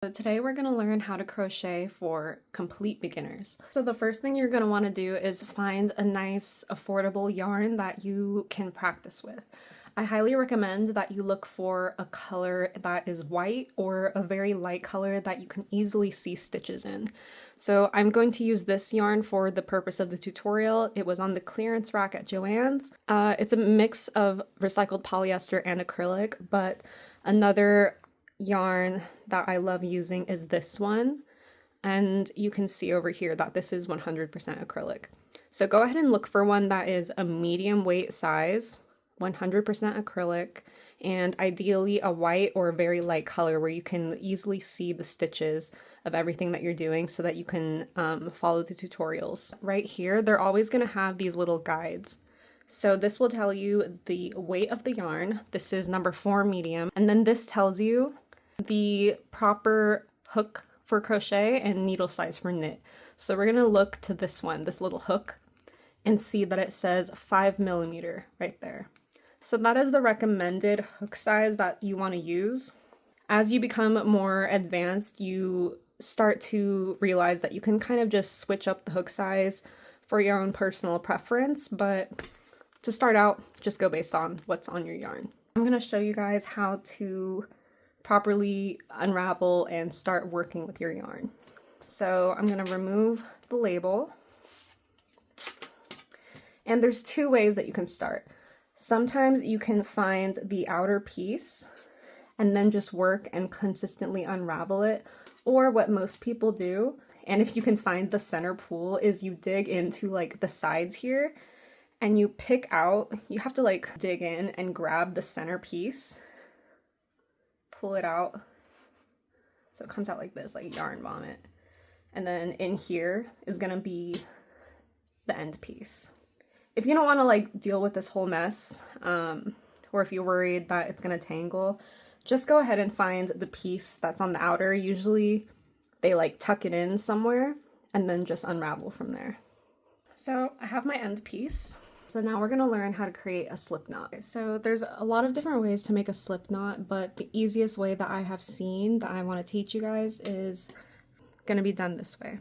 So today we're going to learn how to crochet for complete beginners. So the first thing you're going to want to do is find a nice affordable yarn that you can practice with. I highly recommend that you look for a color that is white or a very light color that you can easily see stitches in. So I'm going to use this yarn for the purpose of the tutorial. It was on the clearance rack at Joann's. It's a mix of recycled polyester and acrylic, but another yarn that I love using is this one, and you can see over here that this is 100% acrylic. So go ahead and look for one that is a medium weight size, 100% acrylic, and ideally a white or a very light color where you can easily see the stitches of everything that you're doing so that you can follow the tutorials. Right here, they're always going to have these little guides. So this will tell you the weight of the yarn. This is number 4 medium, and then this tells you the proper hook for crochet and needle size for knit. So we're gonna look to this one, this little hook, and see that it says 5mm right there. So that is the recommended hook size that you want to use. As you become more advanced, you start to realize that you can kind of just switch up the hook size for your own personal preference, but to start out, just go based on what's on your yarn. I'm gonna show you guys how to properly unravel and start working with your yarn. So I'm going to remove the label, and there's 2 ways that you can start. Sometimes you can find the outer piece and then just work and consistently unravel it, or what most people do, and if you can find the center pool, is you dig into like the sides here and you pick out, you have to like dig in and grab the center piece, pull it out so it comes out like this, like yarn vomit, and then in here is gonna be the end piece. If you don't want to like deal with this whole mess, or if you're worried that it's gonna tangle, just go ahead and find the piece that's on the outer. Usually they like tuck it in somewhere and then just unravel from there. So I have my end piece. So now we're going to learn how to create a slip knot. So there's a lot of different ways to make a slip knot, but the easiest way that I have seen that I want to teach you guys is going to be done this way.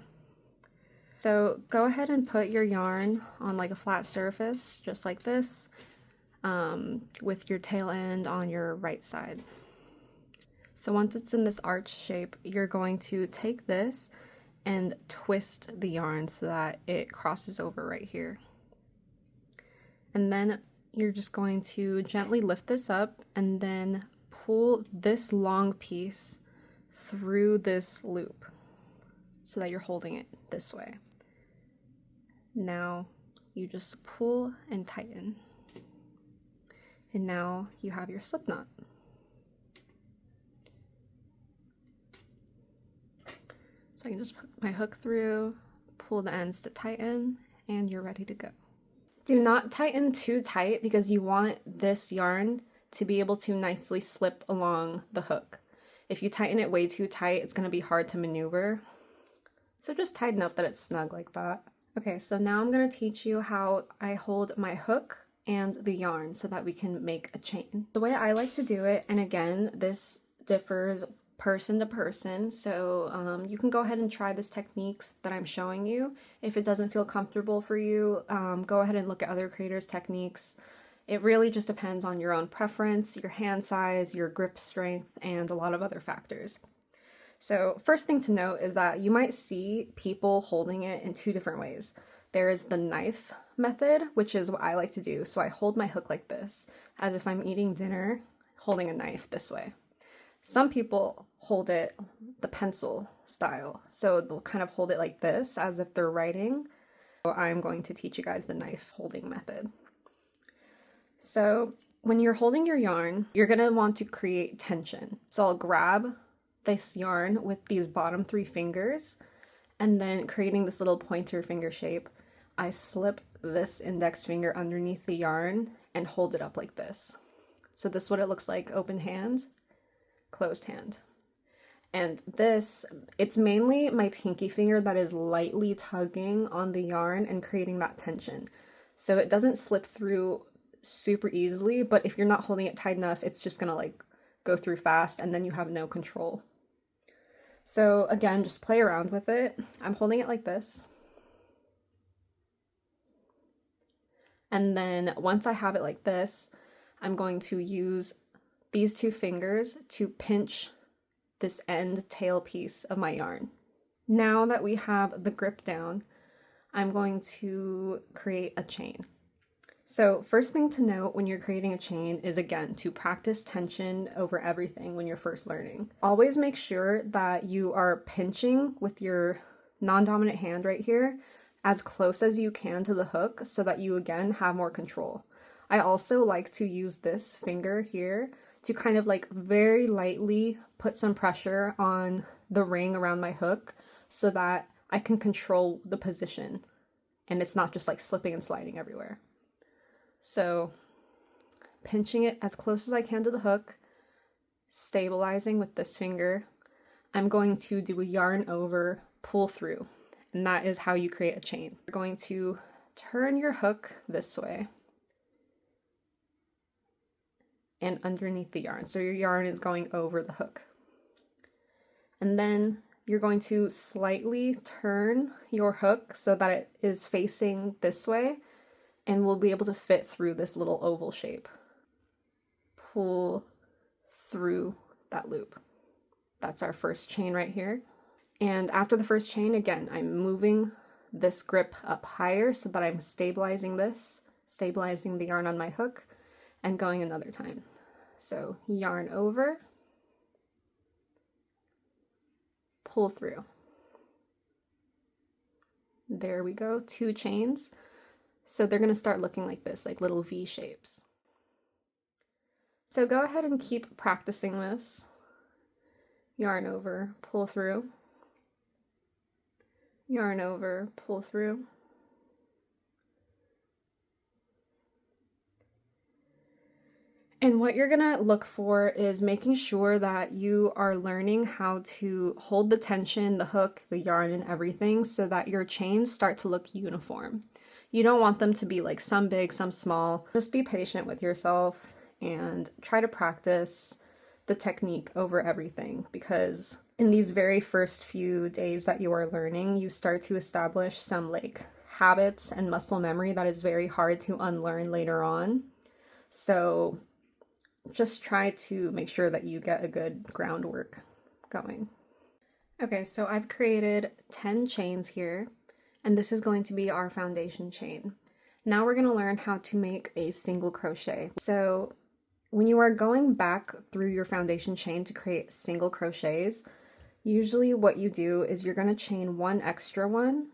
So go ahead and put your yarn on like a flat surface, just like this, with your tail end on your right side. So once it's in this arch shape, you're going to take this and twist the yarn so that it crosses over right here. And then you're just going to gently lift this up and then pull this long piece through this loop so that you're holding it this way. Now you just pull and tighten. And now you have your slip knot. So I can just put my hook through, pull the ends to tighten, and you're ready to go. Do not tighten too tight because you want this yarn to be able to nicely slip along the hook. If you tighten it way too tight, it's going to be hard to maneuver. So just tighten up that it's snug like that. Okay, so now I'm going to teach you how I hold my hook and the yarn so that we can make a chain. The way I like to do it, and again, this differs person to person, so you can go ahead and try this techniques that I'm showing you. If it doesn't feel comfortable for you, go ahead and look at other creators' techniques. It really just depends on your own preference, your hand size, your grip strength, and a lot of other factors. So first thing to note is that you might see people holding it in 2 different ways. There is the knife method, which is what I like to do. So I hold my hook like this, as if I'm eating dinner, holding a knife this way. Some people hold it the pencil style, so they'll kind of hold it like this as if they're writing. So I'm going to teach you guys the knife holding method. So when you're holding your yarn, you're going to want to create tension. So I'll grab this yarn with these bottom 3 fingers, and then creating this little pointer finger shape, I slip this index finger underneath the yarn and hold it up like this. So this is what it looks like, open hand, closed hand. And this, it's mainly my pinky finger that is lightly tugging on the yarn and creating that tension. So it doesn't slip through super easily, but if you're not holding it tight enough, it's just gonna like go through fast and then you have no control. So again, just play around with it. I'm holding it like this. And then once I have it like this, I'm going to use these two fingers to pinch this end tail piece of my yarn. Now that we have the grip down, I'm going to create a chain. So first thing to note when you're creating a chain is, again, to practice tension over everything when you're first learning. Always make sure that you are pinching with your non-dominant hand right here as close as you can to the hook so that you, again, have more control. I also like to use this finger here to kind of like very lightly put some pressure on the ring around my hook so that I can control the position and it's not just like slipping and sliding everywhere. So pinching it as close as I can to the hook, stabilizing with this finger. I'm going to do a yarn over, pull through, and that is how you create a chain. You're going to turn your hook this way and underneath the yarn. So your yarn is going over the hook. And then you're going to slightly turn your hook so that it is facing this way and will be able to fit through this little oval shape. Pull through that loop. That's our first chain right here. And after the first chain, again, I'm moving this grip up higher so that I'm stabilizing this, stabilizing the yarn on my hook, and going another time. So yarn over, pull through. There we go, 2 chains. So they're going to start looking like this, like little V shapes. So go ahead and keep practicing this. Yarn over, pull through. Yarn over, pull through. And what you're gonna look for is making sure that you are learning how to hold the tension, the hook, the yarn, and everything so that your chains start to look uniform. You don't want them to be like some big, some small. Just be patient with yourself and try to practice the technique over everything, because in these very first few days that you are learning, you start to establish some like habits and muscle memory that is very hard to unlearn later on. So just try to make sure that you get a good groundwork going. Okay, so I've created 10 chains here, and this is going to be our foundation chain. Now we're going to learn how to make a single crochet. So when you are going back through your foundation chain to create single crochets, usually what you do is you're going to chain one extra one,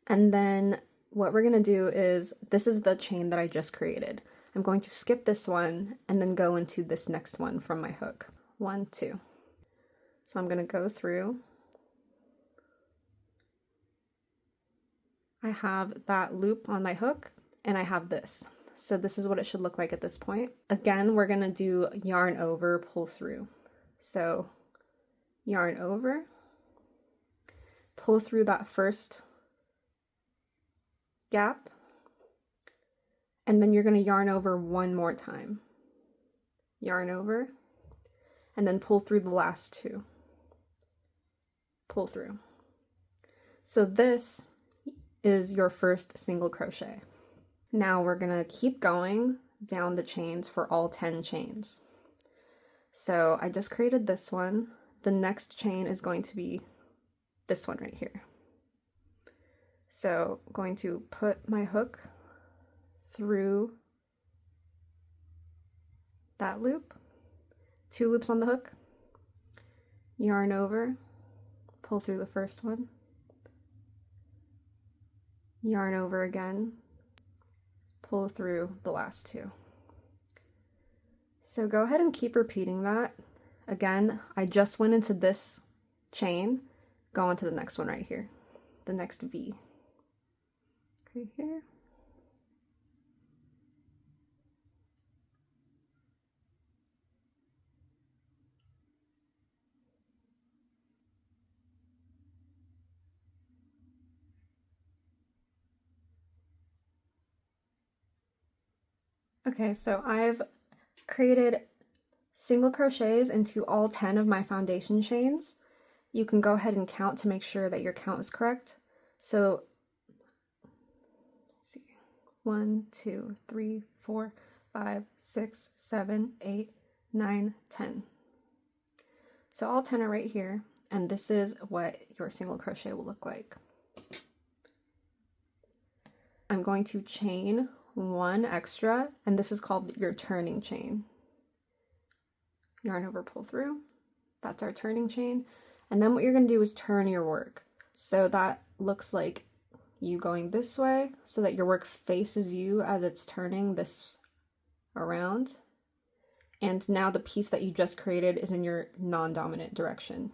and then what we're going to do is, this is the chain that I just created. I'm going to skip this one and then go into this next one from my hook. 1, 2. So I'm going to go through. I have that loop on my hook and I have this. So this is what it should look like at this point. Again, we're going to do yarn over, pull through. So yarn over, pull through that first gap, and then you're going to yarn over one more time. Yarn over, and then pull through the last 2. Pull through. So this is your first single crochet. Now we're going to keep going down the chains for all 10 chains. So I just created this one. The next chain is going to be this one right here. So I'm going to put my hook through that loop, 2 loops on the hook, yarn over, pull through the first one, yarn over again, pull through the last 2. So go ahead and keep repeating that. Again, I just went into this chain, go on to the next one right here, the next V. Right here. Okay, so I've created single crochets into all 10 of my foundation chains. You can go ahead and count to make sure that your count is correct. So, let's see, 1, 2, 3, 4, 5, 6, 7, 8, 9, 10. So all 10 are right here, and this is what your single crochet will look like. I'm going to chain one extra, and this is called your turning chain. Yarn over, pull through. That's our turning chain. And then what you're going to do is turn your work. So that looks like you going this way so that your work faces you as it's turning this around. And now the piece that you just created is in your non-dominant direction.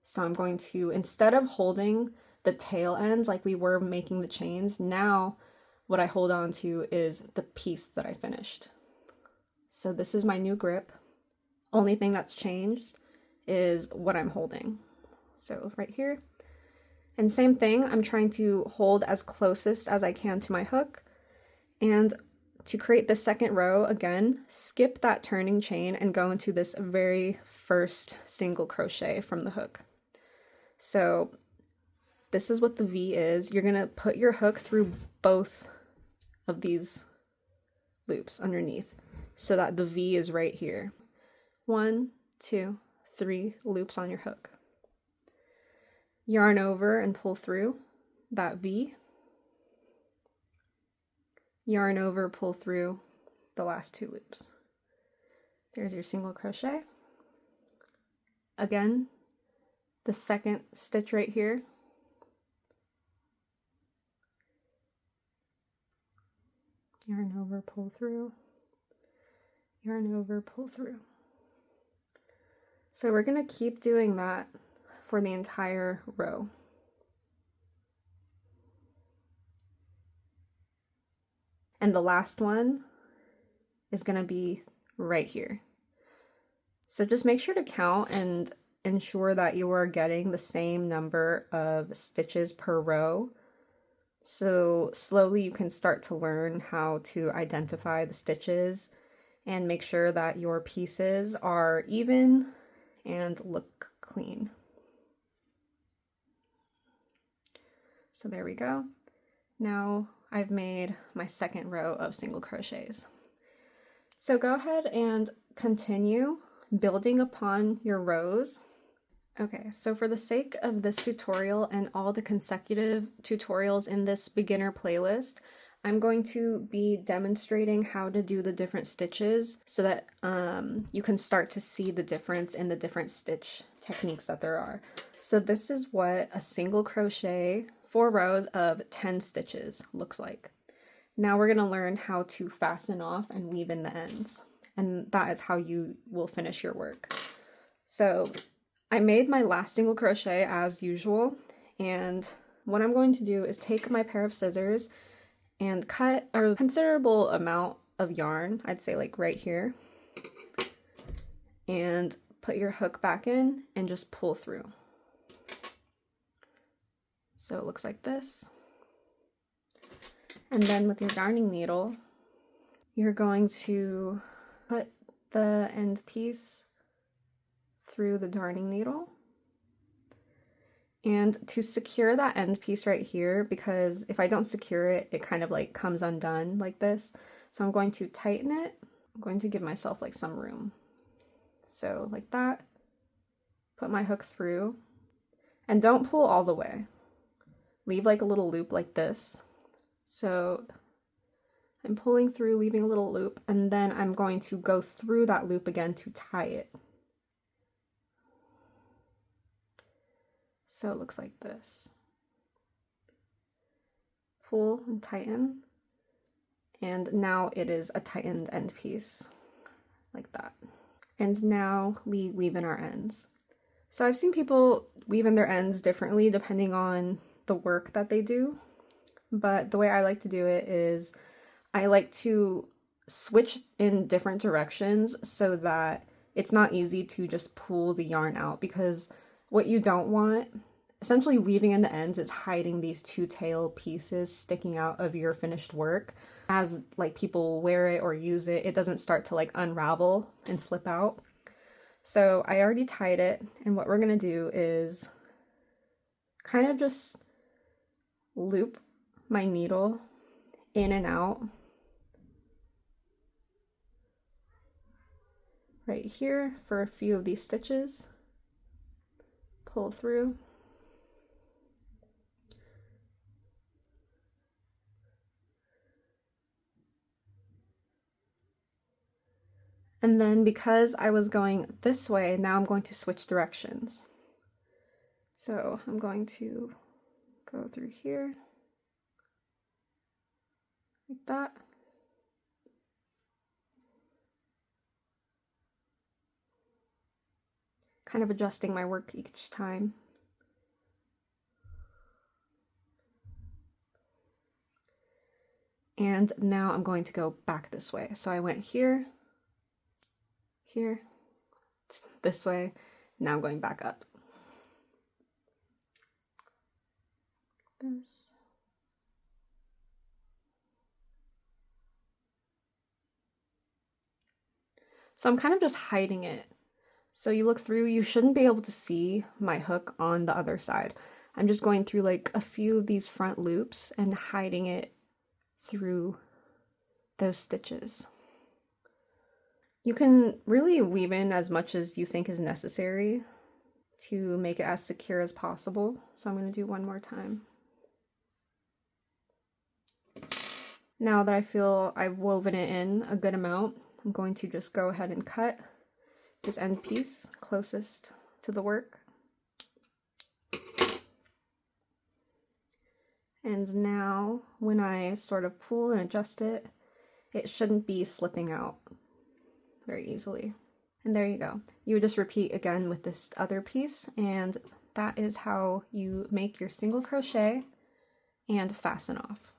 So I'm going to, instead of holding the tail ends like we were making the chains, now what I hold on to is the piece that I finished. So this is my new grip. Only thing that's changed is what I'm holding. So right here. And same thing, I'm trying to hold as closest as I can to my hook. And to create the second row, again, skip that turning chain and go into this very first single crochet from the hook. So this is what the V is. You're gonna put your hook through both of these loops underneath so that the V is right here. 1, 2, 3 loops on your hook. Yarn over and pull through that V. Yarn over, pull through the last 2 loops. There's your single crochet. Again, the second stitch right here. Yarn over, pull through. Yarn over, pull through. So we're going to keep doing that for the entire row. And the last one is going to be right here. So just make sure to count and ensure that you are getting the same number of stitches per row. So slowly you can start to learn how to identify the stitches and make sure that your pieces are even and look clean. So there we go. Now I've made my second row of single crochets. So go ahead and continue building upon your rows. Okay, so for the sake of this tutorial and all the consecutive tutorials in this beginner playlist, I'm going to be demonstrating how to do the different stitches so that you can start to see the difference in the different stitch techniques that there are. So this is what a single crochet 4 rows of 10 stitches looks like. Now we're going to learn how to fasten off and weave in the ends, and that is how you will finish your work. So I made my last single crochet as usual, and what I'm going to do is take my pair of scissors and cut a considerable amount of yarn, I'd say like right here, and put your hook back in and just pull through. So it looks like this. And then with your darning needle, you're going to put the end piece through the darning needle. And to secure that end piece right here, because if I don't secure it, it kind of like comes undone like this. So I'm going to tighten it. I'm going to give myself like some room. So like that, put my hook through, and don't pull all the way. Leave like a little loop like this. So I'm pulling through, leaving a little loop, and then I'm going to go through that loop again to tie it. So it looks like this. Pull and tighten, and now it is a tightened end piece, like that. And now we weave in our ends. So I've seen people weave in their ends differently depending on the work that they do, but the way I like to do it is I like to switch in different directions so that it's not easy to just pull the yarn out, because what you don't want, essentially weaving in the ends, is hiding these 2 tail pieces sticking out of your finished work. as like people wear it or use it, it doesn't start to like unravel and slip out. So I already tied it, and what we're gonna do is kind of just loop my needle in and out right here for a few of these stitches. Pull through. And then because I was going this way, now I'm going to switch directions. So I'm going to go through here, like that. Kind of adjusting my work each time. And now I'm going to go back this way. So I went here, here, this way. Now I'm going back up. This. So I'm kind of just hiding it. So you look through, you shouldn't be able to see my hook on the other side. I'm just going through like a few of these front loops and hiding it through those stitches. You can really weave in as much as you think is necessary to make it as secure as possible. So I'm going to do one more time. Now that I feel I've woven it in a good amount, I'm going to just go ahead and cut this end piece closest to the work. And now when I sort of pull and adjust it, it shouldn't be slipping out very easily. And there you go. You would just repeat again with this other piece, and that is how you make your single crochet and fasten off.